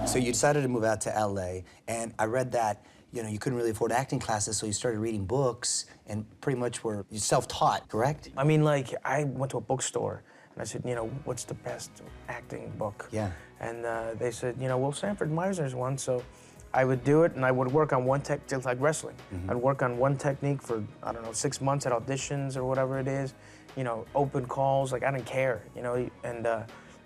So you decided to move out to LA, and I read that, you know, you couldn't really afford acting classes, so you started reading books and pretty much were self-taught, correct? I mean, like, I went to a bookstore and I said, you know, what's the best acting book? Yeah. And they said, you know, well, Sanford Meisner's one, so I would do it and I would work on one just like wrestling. I'd work on one technique for, I don't know, 6 months at auditions or whatever it is, you know, open calls, like I didn't care, you know, and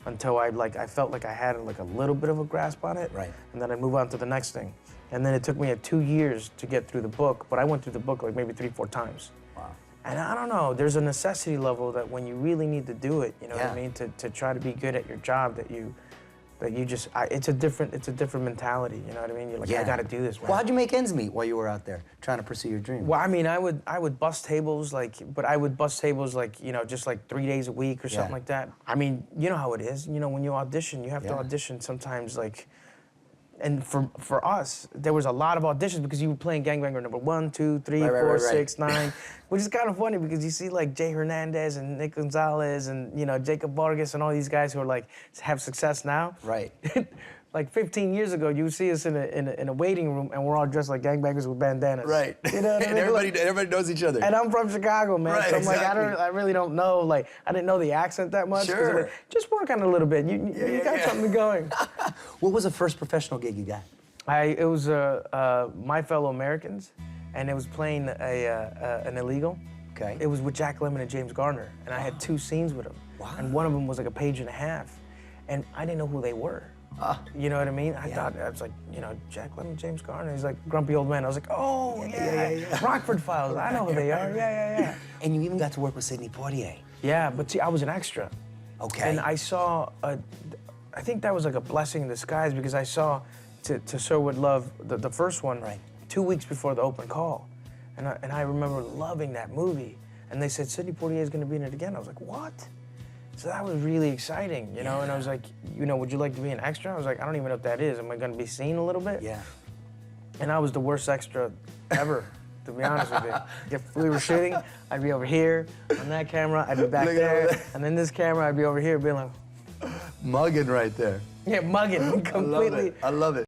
until I felt like I had like a little bit of a grasp on it. Right. And then I'd move on to the next thing. And then it took me 2 years to get through the book, but I went through the book like maybe 3 or 4 times. Wow. And I don't know, there's a necessity level that when you really need to do it, you know what I mean, to try to be good at your job, that you just, it's a different mentality, you know what I mean? You're like, I gotta do this, man. Well, how'd you make ends meet while you were out there trying to pursue your dream? Well, I mean, I would bust tables, but I would bust tables like, you know, just like 3 days a week or something like that. I mean, you know how it is, you know, when you audition, you have to audition sometimes like, and for us, there was a lot of auditions because you were playing Gangbanger number 1, 2, 3, 4, 6, 9, which is kind of funny because you see like Jay Hernandez and Nick Gonzalez and, you know, Jacob Vargas and all these guys who are like, have success now. Right. Like 15 years ago, you would see us in a waiting room and we're all dressed like gangbangers with bandanas. Right. You know what I mean? And everybody knows each other. And I'm from Chicago, man. Right, so I'm like, exactly. I really don't know, like, I didn't know the accent that much. Sure. Like, just work on it a little bit. You got something going. What was the first professional gig you got? It was My Fellow Americans, and it was playing an illegal. Okay. It was with Jack Lemmon and James Garner, and I had 2 scenes with them. Wow. And one of them was like 1.5 pages, and I didn't know who they were. You know what I mean? I thought, I was like, you know, Jack Lemmon, James Garner. He's like grumpy old man. I was like, oh, yeah. Rockford Files, I know who they are. Yeah. And you even got to work with Sidney Poitier. Yeah, but see, I was an extra. Okay. And I saw, I think that was like a blessing in disguise because I saw To Sir With Love, the first one, 2 weeks before the open call. And I remember loving that movie. And they said, Sidney Poitier is gonna be in it again. I was like, what? So that was really exciting, you know? And I was like, you know, would you like to be an extra? I was like, I don't even know what that is. Am I gonna be seen a little bit? Yeah. And I was the worst extra ever, to be honest with you. If we were shooting, I'd be over here. On that camera, I'd be back there. And then this camera, I'd be over here being like... Mugging right there. Yeah, mugging, completely. I love it.